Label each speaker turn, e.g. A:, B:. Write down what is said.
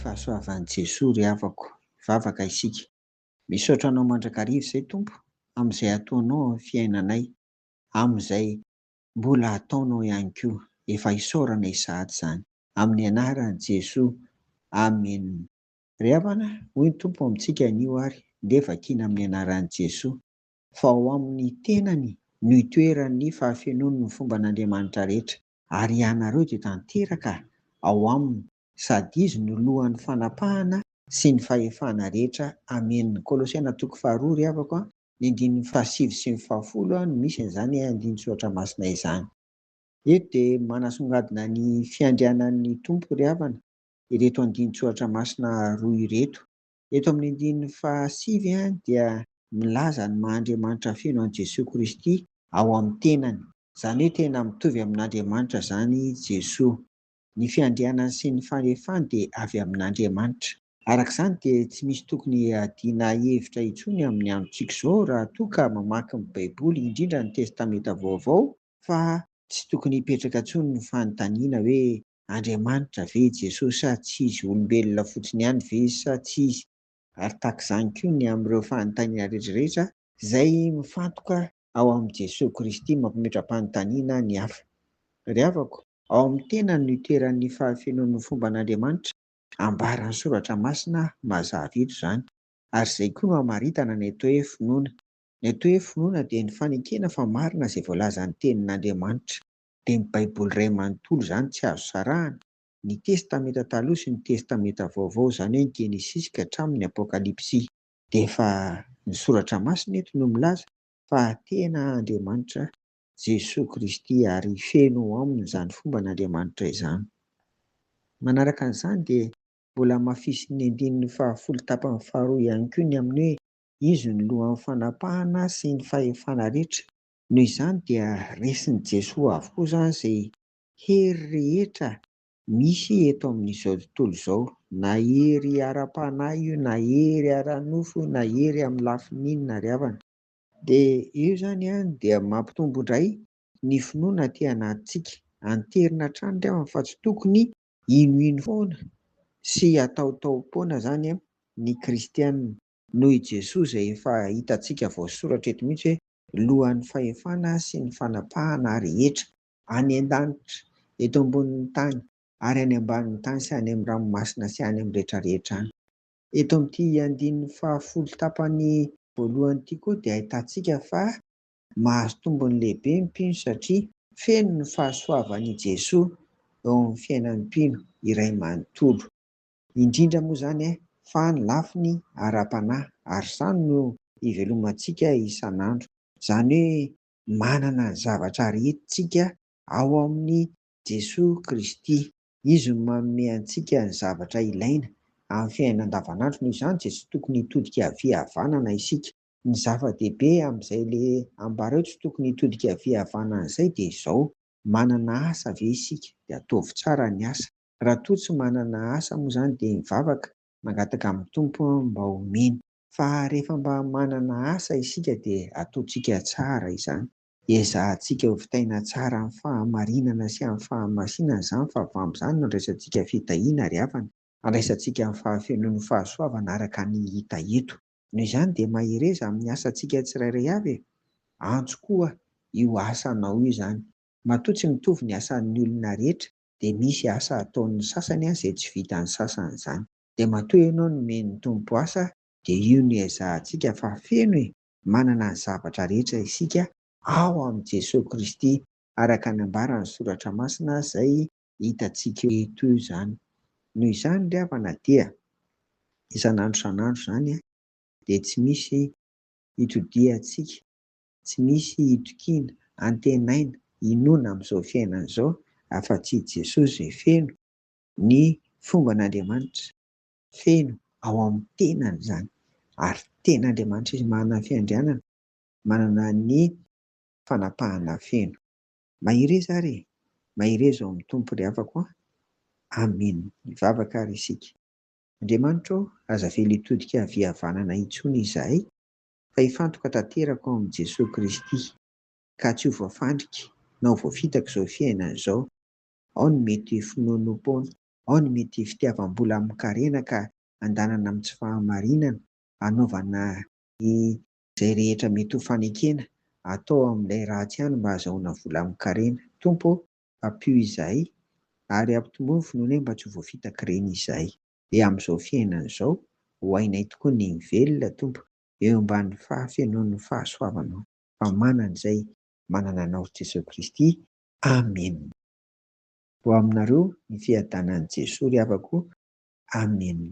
A: fahasoavan'i Jesoa ry havako, hivavaka isika. Misaotra anao mandrakariva izay Tompo, amin'izay ataonao amin'ny fiainanay, amin'izay mbola ataonao ihany koa. Efa isaorana izany izany. Amin'ny anaran'i Jesoa, amen. Ry havana, hoy ny Tompo amintsika anio ary, ndeha vakiana amin'ny anaran'i Jesoa, fa ao amin'ny tenany no itoeran'ny fahafenoan'ny fomban'Andriamanitra rehetra, ary ianareo dia tanteraka ao aminy, sady izy no lohan'ny fanapahana sy ny fahefana rehetra. Amen. Kolosiana toko 2 ry havako, ny 5 sy ny 10 no misy an'izany andinin-tsoatra masina izany. Eto dia manasongadina ny fiandrianan'ny Tompo ry havana, ireto andinin-tsoatra masina roa ireto. Eto amin'ny 5 dia milaza ny maha-Andriamanitra feno an'i Jesoa Kristy ao amin'ny tenany. Izany hoe tena mitovy amin'Andriamanitra izany Jesoa. Ny fiandrianany sy ny fahefany dia avy amin'Andriamanitra. Arak'izany dia tsy misy tokony adiana hevitra intsony amin'ny androntsika izao raha toa ka mamaky ny Baiboly, indrindra ny Testameta vaovao, fa tsy tokony hipetraka intsony ny fanontaniana hoe Andriamanitra ve Jesoa sa tsy izy, olombelona fotsiny ihany ve izy sa tsy izy. Ary tahak'izany koa ny amin'ireo fanontaniana rehetrarehetra izay mifantoka ao amin'i Jesoa Kristy mampimetra-panontaniana ny hafa. Ry havako, ao amin'ny tenany no itoeran'ny fahafenoan'ny fomban'Andriamanitra, ambaran'ny soratra masina mazava eto izany. Ary izay koa no hamaritana ny atao hoe finoana. Ny atao hoe finoana dia ny fanekena fa marina izay voalazan'ny tenin'Andriamanitra. Dia ny Baiboly iray manontolo izany tsy azo sarahana. Ny Testameta taloha sy ny Testameta vaovao, izany hoe ny Genesisy ka hatramin'ny Apokalipsy. Dia efa ny soratra masina eto no milaza fa tena Andriamanitra Jesoa Kristy ary feno ao aminy izany fomban'Andriamanitra izany. Manaraka an'izany dia mbola mahafisy ny 10 tapany faharoa ihany koa ny amin'ny hoe izy no lohan'ny fanapahana sy ny fahefana rehetra. Noho izany dia resin'i Jesoa avokoa izany izay hery rehetra misy eto amin'izao tontolo izao, na hery ara-panahy io, na hery ara-nofo, na hery amin'ny lafin'inona ry havana. Dia io izany dia mampitombo indray ny finoana aty anatintsika. Anterina hatrany ry havana fa tsy tokony inoino foana sy ataotao-poana izany ny kristianina noho i Jesoa izay efa hitantsika voasoratra eto mihitsy hoe lohan'ny fahefana sy ny fanapahana rehetra, any an-danitra, eto ambonin'ny tany, ary any ambanin'ny tany sy any amin'ny ranomasina sy any amin'ny rehetrarehetra any. Eto amin'ity 10 tapany voalohany ity koa dia ahitantsika fa mahazo tombony lehibe ny mpino satria feno ny fahasoavan'i Jesoa eo amin'ny fiainan'ny mpino iray manontolo. Indrindra moa izany fa ny lafiny ara-panahy, ary izany no ivelomantsika isan'andro. Izany hoe manana ny zavatra rehetintsika ao amin'ny Jesoa Kristy. Izy no manome antsika ny zavatra ilaina amin'ny fiainana andavanandro. Noho izany dia tsy tokony hitodika havia havanana isika. Ny zava-dehibe amin'izay ilay ambara eo tsy tokony hitodika havia havanana izay dia izao: manana asa ve isika dia ataovy tsara ny asa. Raha toa tsy manana asa moa izany dia mivavaka mangataka amin'ny Tompo mba homeny. Fa rehefa mba manana asa isika dia ataontsika tsara izany. Ezahantsika ho vitaina tsara amin'ny fahamarinana sy amin'ny fahamasinana izany, fa avy amin'izany no andraisantsika fitahiana ry havana, andraisantsika amin'ny fahafenoan'ny fahasoavana araka ny hita eto. Noho izany dia mahireza amin'ny asantsika tsirairay avy, antso koa io asanao io izany. Matoa tsy mitovy ny asan'ny olona rehetra, dia misy asa ataon'ny sasany izay tsy vitan'ny sasany izany. Dia matoa ianao no nomen'ny Tompo asa, dia io no ezahantsika fa feno manana ny zavatra rehetra isika ao amin'i Jesoa Kristy, araka ny ambaran'ny soratra masina izay hitantsika eto izany. Noho izany ry havana dia isan'andro isan'andro izany dia tsy misy hitodiantsika, tsy misy hitokiana, antenaina, hinoana amin'izao fiainana izao afa-tsy i Jesoa izay feno ny fomban'Andriamanitra, feno ao amin'ny tenany izany. Ary ten'Andriamanitra izy manana ny fiandrianana, manana ny fanapahana feno. Mahireza ary e! Mahireza ao amin'ny Tompo ry havako. Amen. Mivavaka ary isika. Andriamanitra aza velona hitodika havia havanana intsony izahay, fa hifantoka tanteraka ao amin'i Jesoa Kristy, ka tsy ho voafandrika na ho voafitaka izao fiainana izao. Ao ny mety finoana ho-poana, Ao ny mety fitiavam-bola amin'ny ka andanana amin'ny tsy fahamarinana, anaovana izay rehetra mety ho fanekena atao amin'ilay ratsy ihany mba ahazoana vola amin'ny . Tompo, ampio izahay ary ampitombo ny finoana mba tsy ho voafita-kirena izahay. Dia amin'izao fiainana izao, ho hainay tokoa ny velona Tompo, eo ambanin'ny fahafenoan'ny fahasoavanao. Fa manana izay, manana anao Jesoay Kristy. Amen. Ho aminareo ny fiadanan'i Jesoa ry havako. Amen.